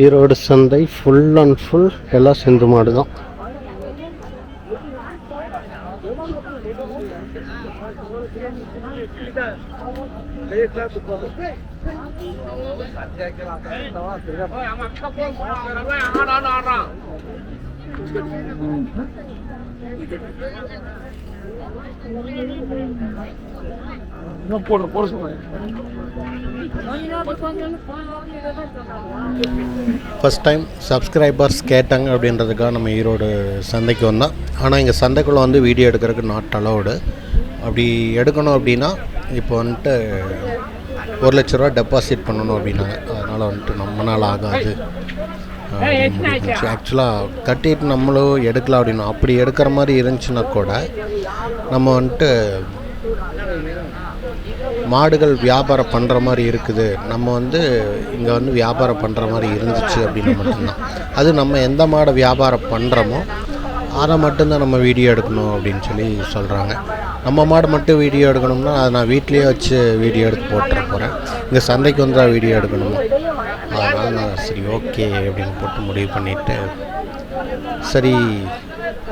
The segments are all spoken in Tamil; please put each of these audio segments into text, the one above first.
ஈரோடு சந்தை ஃபுல் அண்ட் ஃபுல் எல்லாம் சிந்து மாடு தான். ஃபஸ்ட் டைம் சப்ஸ்கிரைபர்ஸ் கேட்டாங்க அப்படின்றதுக்காக நம்ம ஈரோடு சந்தைக்கு வந்தோம். ஆனால் இங்கே சந்தைக்குள்ளே வந்து வீடியோ எடுக்கிறதுக்கு நாட் அலௌடு. அப்படி எடுக்கணும் அப்படின்னா இப்போ வந்துட்டு 1 லட்ச ரூபா டெபாசிட் பண்ணணும் அப்படின்னாங்க. அதனால் வந்துட்டு நம்மளால் ஆகாது. ஆக்சுவலாக கட்டிட்டு நம்மளும் எடுக்கலாம் அப்படின்னா, அப்படி எடுக்கிற மாதிரி இருந்துச்சுன்னா கூட நம்ம வந்துட்டு மாடுகள் வியாபாரம் பண்ணுற மாதிரி இருக்குது, நம்ம வந்து இங்கே வந்து வியாபாரம் பண்ணுற மாதிரி இருந்துச்சு அப்படின்னா மட்டும்தான். அது நம்ம எந்த மாடை வியாபாரம் பண்ணுறோமோ அதை மட்டும்தான் நம்ம வீடியோ எடுக்கணும் அப்படின்னு சொல்லி சொல்கிறாங்க. நம்ம மாடு மட்டும் வீடியோ எடுக்கணும்னா அதை நான் வீட்லேயே வச்சு வீடியோ எடுத்து போட்டுற போகிறேன். இங்கே சந்தைக்கு வந்து தான் வீடியோ எடுக்கணுமா, அதனால் நான் சரி ஓகே அப்படின்னு போட்டு முடிவு பண்ணிவிட்டு சரி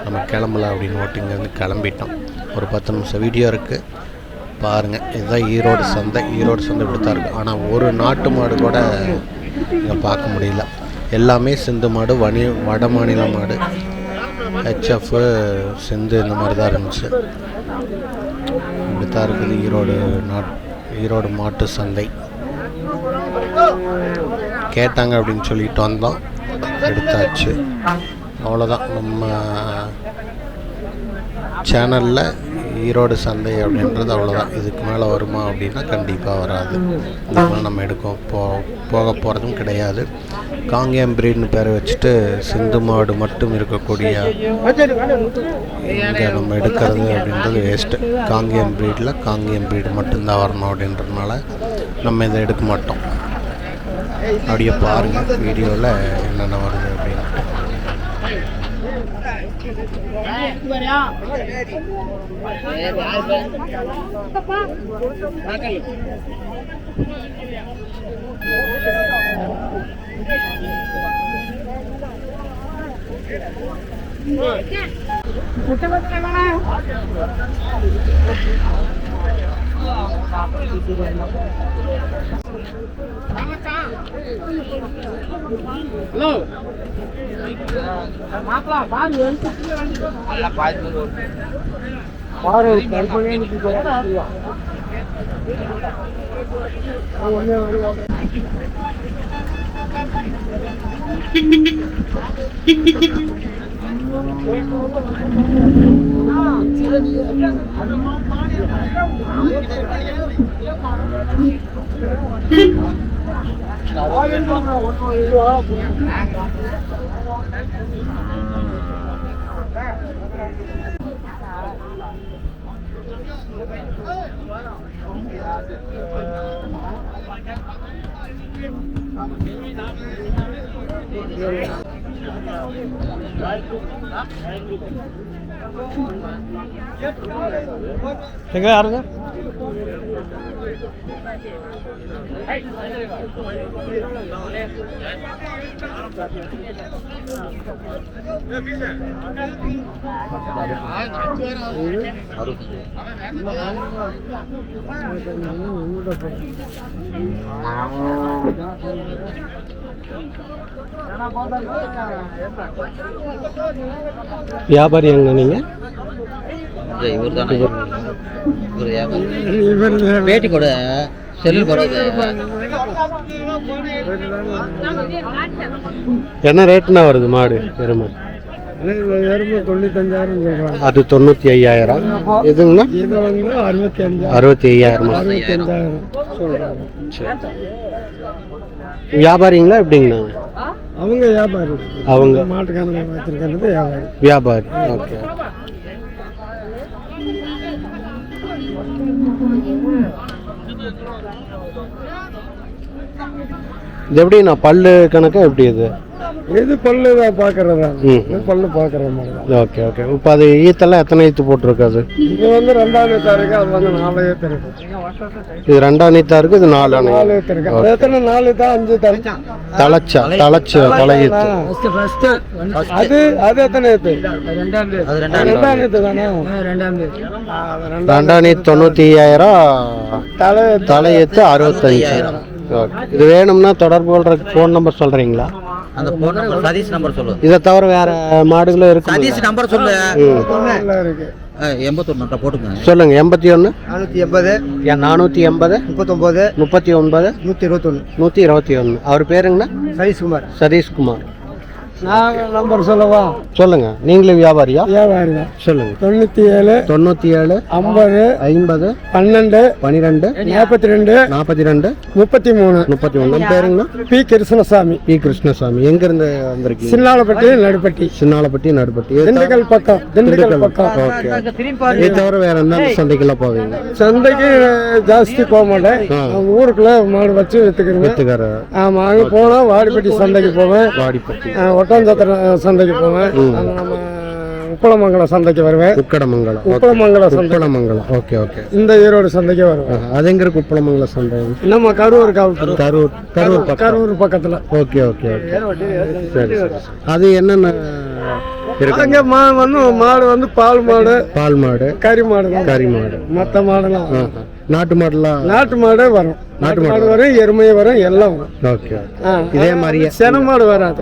நம்ம கிளம்பலாம் அப்படின்னு போட்டு இங்கேருந்து கிளம்பிட்டோம். ஒரு 10 நிமிஷம் வீடியோ இருக்குது பாருங்கள். இதுதான் ஈரோடு சந்தை. ஈரோடு சந்தை இப்படி தான் இருக்குது. ஆனால் ஒரு நாட்டு மாடு கூட இங்கே பார்க்க முடியல. எல்லாமே சிந்து மாடு, வட மாநில மாடு, ஹெச்எஃப், சிந்து இந்த மாதிரி தான் இருந்துச்சு. இப்படி தான் இருக்குது ஈரோடு மாட்டு சந்தை. கேட்டாங்க அப்படின்னு சொல்லிட்டு வந்தோம், எடுத்தாச்சு. அவ்வளோதான். நம்ம சேனலில் ஈரோடு சந்தை அப்படின்றது அவ்வளோதான். இதுக்கு மேலே வருமா அப்படின்னா கண்டிப்பாக வராது. இதுக்கு மேலே நம்ம போக போகிறதும் கிடையாது. காங்கேயம் பிரீட்னு பேரை வச்சுட்டு சிந்து மாடு மட்டும் இருக்கக்கூடிய இங்கே நம்ம எடுக்கிறது அப்படின்றது வேஸ்ட்டு. காங்கேயம் பிரீடு மட்டும்தான் வரணும் அப்படின்றதுனால நம்ம இதை எடுக்க மாட்டோம். அப்படியே பாருங்கள் வீடியோவில் என்னென்ன வருது அப்படின்ட்டு. ஹலோ மாப்ள பாரு அல்ல பாரு பாரு கல்பனைக்கு போறா ஒண்ணே எங்க யாருங்க வியாபாரி எங்க நீங்க? பேட்டி கூட செல்லு என்ன ரேட்னா வருது மாடு? எருமை 95,000. அது 95,000. எதுங்கண்ணா? இது வந்து 65,000 சொல்றாங்க. வியாபாரிங்களா எப்படிங்கண்ணா? அவங்க வியாபாரி, அவங்க மாட்டுக்காரங்க வச்சிருக்கிறது வியாபாரி. ஓகே. இது எப்படிண்ணா பல்லு கணக்கா எப்படி? இது இது பல்லு தான் பார்க்கறதா. ம். இது பல்லு பார்க்கற மாதிரி தான். Okay okay. இப்போ அது ஈத்தெல்லாம் எத்தனை ஈத்து போட்டிருக்காது? இது வந்து 2ஆம் ஈத்தா இருக்கு, அது வந்து 4 ஈத்தா இருக்கு. இது 2ஆம் ஈத்தா இருக்கு, இது 4ஆம் 4 ஈத்தா இருக்கு. அது எத்தனை 4 ஈத்தா 5 ஈத்தா? தலைச்சு தலை ஈத்து. அது எத்தனை ஈத்து? அது 2ஆம் ஈத்து தானே? 2ஆம் ஈத்து 95,000, தலை தலை ஈத்து 65,000. ஓகே. இது வேணும்னா தொடர்பு கொள்றதுக்கு ஃபோன் நம்பர் சொல்றீங்களா? அந்த போன் நம்பர் சதீஷ் நம்பர் சொல்லு. இதை தவிர வேற மாடுகளும் இருக்கு. சதீஷ் நம்பர் சொல்லு. நல்லா இருக்கு. 81 போட்டுங்க. சொல்லுங்க. 81 480 480 39 39 121 121. அவர் பேருங்கண்ணா? சதீஷ்குமார். சதீஷ்குமார். நான் நம்பர் சொல்லவா? சொல்லுங்க. நீங்களும் வியாபாரியா? வியாபாரி தான். சொல்லுங்க. 97 97 50 50 12 12 42 42 33. 33. நம்ம பேருங்கண்ணா? பி கிருஷ்ணசாமி. பி கிருஷ்ணசாமி. எங்க இருந்து வந்திருக்கீங்க? சின்னாலப்பட்டி நடுப்பட்டி. சின்னாலப்பட்டி நடுப்பட்டி. திண்டுக்கல் பக்கம். திண்டுக்கல் பக்கம். ஓகே. இது தவிர வேற எந்த சந்தைக்கெல்லாம் போவீங்க? சந்தைக்கு ஜாஸ்தி போக மாட்டேன். அவங்க ஊருக்குள்ள மாடு வச்சு வித்துக்கிறேன். வித்துக்கார. ஆமா, அங்க போனா வாடிப்பட்டி சந்தைக்கு போவேன், வாடிப்பட்டி ஒட்டாஞ்சத்திர சந்தைக்கு போவேன், அங்க நம்ம உப்பளமங்கலம் சந்தைக்கு வருவேன். உக்கடமங்கலம். உப்பளமங்கலம் சந்தை. உப்பளமங்கலம். Okay okay. இந்த ஈரோடு சந்தைக்கு வருவேன். அது எங்க இருக்கு உப்பளமங்கலம் சந்தை? நம்ம கரூர் காவல். கரூர். கரூர் பக்கம். கரூர் பக்கத்துல. Okay okay okay. சரி சரி. அது என்னென்ன இருக்கு? அங்க மாடு வந்து பால் மாடு, பால் மாடு, கறி மாடு தான். கறி மாடு. மற்ற மாடுலாம் நாட்டு மாடுலாம்? நாட்டு மாடு வரும். நாட்டு மாடு வரும், எருமை வரும், எல்லாம் வரும். ஓகே. இதே மாதிரியே சென மாடு வராது.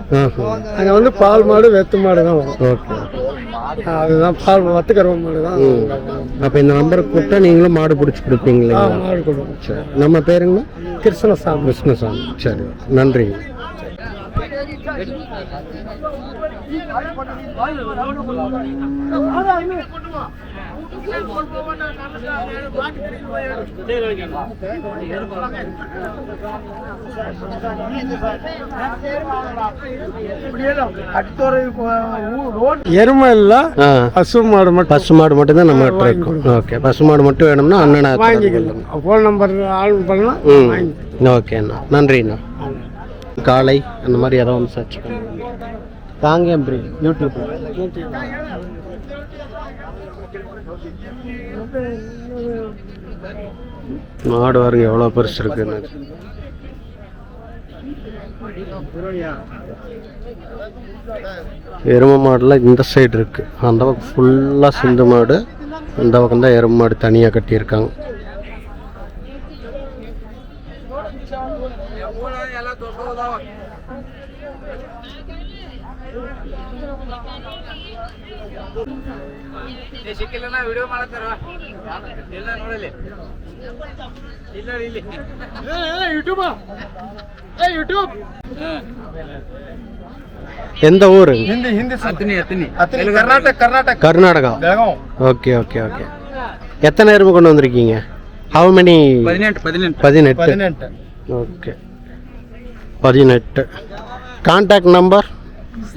அங்க வந்து பால் மாடு, வெத்து மாடு தான் வரும். ஓகே. அதுதான் பால் வத்து கருவ மாடு தான். அப்ப இந்த நம்பருக்கு கூப்பிட்டா நீங்களும் மாடு பிடிச்சி கொடுப்பீங்களா? மாடு கொடுக்கும். சரி. நம்ம பேருங்கண்ணா? கிருஷ்ணசாமி. கிருஷ்ணசாமி. சரி, நன்றி. எருமை இல்ல, பசு மாடு மட்டும். பசு மாடு மட்டும் தான் நம்ம கிட்ட இருக்கும். ஓகே. பசு மாடு மட்டும் வேணும்னா அண்ணனை வாங்கிக்கலாம். ஃபோன் நம்பர் ஆள் பண்ணலாம். ஓகேண்ணா, நன்றிண்ணா. காளை அந்த மாதிரி ஏதோ ஒன்று சர்ச் பண்ணுங்க. Kangeyam breed YouTube. மாடு பாருங்க எவ்வளோ பெருசு இருக்குன்னு. எருமை மாடுலாம் இந்த சைடு இருக்கு. அந்த பக்கம் ஃபுல்லாக சிந்து மாடு, இந்த பக்கம் தான் எருமை மாடு தனியாக கட்டியிருக்காங்க. எந்த ஊரு? கர்நாடகா. Okay okay okay. எத்தனை எருமை கொண்டு வந்திருக்கீங்க? How many? 18. Okay, 18. Contact number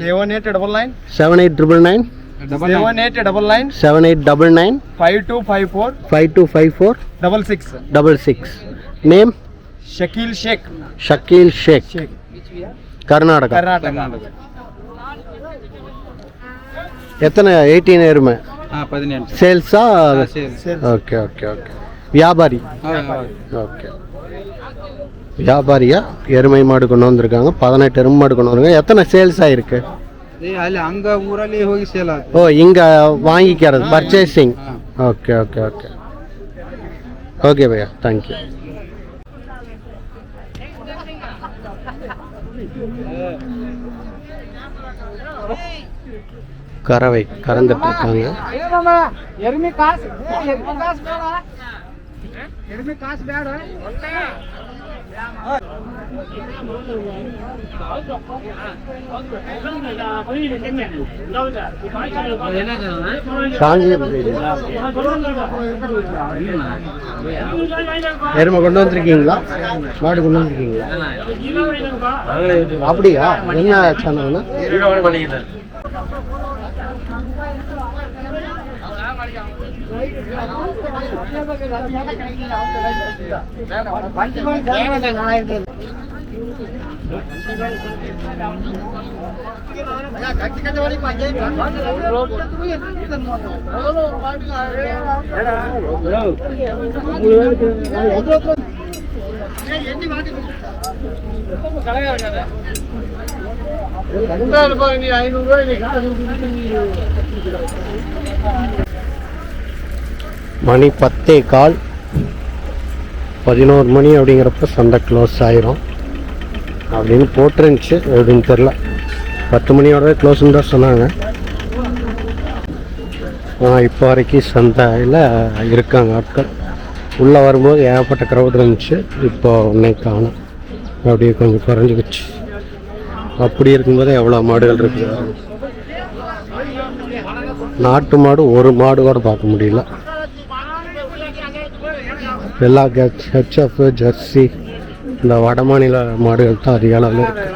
7899 7899 7899 7899 5254 5254 66. Name? Shakeel Sheikh. Shakeel Sheikh. Karnataka. எத்தனை? 18 எருமை. 18. சேல்ஸா? Okay okay okay. வியாபாரி. ஓகே, வியாபாரியா? எருமை மாடு கொண்டு வந்திருக்காங்க. 18 எருமை மாடு கொண்டு வந்திருக்காங்க. எத்தனை சேல்ஸ் ஆயிருக்கு? அங்க ஊராலே ಹೋಗಿ சேல் ஆகுது. ஓ, இங்க வாங்கிக்கிறது, purchasing. Okay okay okay okay பையா, தேங்க்யூ. கறவை கறந்துட்டு இருக்காங்க. எருமை கொண்டு வந்திருக்கீங்களா? மாடு கொண்டு வந்திருக்கீங்களா? அப்படியா? என்ன சேனல்னா? மணி 10:15, 11 மணி அப்படிங்கிறப்ப சந்தை க்ளோஸ் ஆயிரும் அப்படின்னு போட்டுருந்துச்சு. எப்படின்னு தெரில, 10 மணியோடவே க்ளோஸ்ன்னு தான் சொன்னாங்க. இப்போ வரைக்கும் சந்தையில் இருக்காங்க ஆட்கள். உள்ளே வரும்போது ஏகப்பட்ட க்ரௌட் இருந்துச்சு. இப்போ உன்னை காணும், அப்படியே கொஞ்சம் குறைஞ்சிக்கிச்சு. அப்படி இருக்கும்போது எவ்வளோ மாடுகள் இருக்குது. நாட்டு மாடு ஒரு மாடு கூட பார்க்க முடியல. எல்லா ஹெச்எஃப், ஜெர்சி, இந்த வட மாநில மாடுகள் தான் அதிக அளவில் இருக்கு.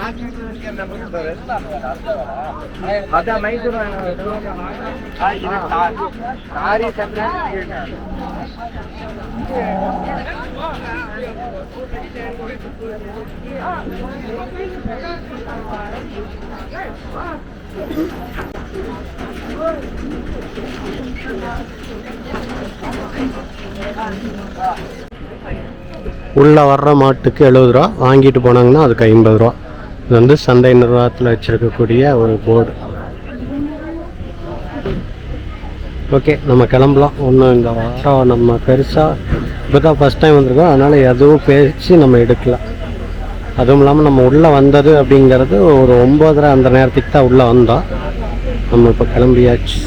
உள்ளே வர்ற மாட்டுக்கு 70 ரூபா, வாங்கிட்டு போனாங்கன்னா அதுக்கு 50 ரூபா. இது வந்து சந்தை நிர்வாகத்தில் வச்சுருக்கக்கூடிய ஒரு போர்டு. ஓகே, நம்ம கிளம்பலாம். ஒன்றும் இந்த வாரம் நம்ம பெருசாக இப்போ தான் ஃபஸ்ட் டைம் வந்திருக்கோம், அதனால் எதுவும் பேசி நம்ம எடுக்கலாம். அதுவும் இல்லாமல் நம்ம உள்ளே வந்தது அப்படிங்கிறது ஒரு 9:30 அந்த நேரத்துக்கு தான் உள்ளே வந்தோம். நம்ம இப்போ கிளம்பியாச்சு.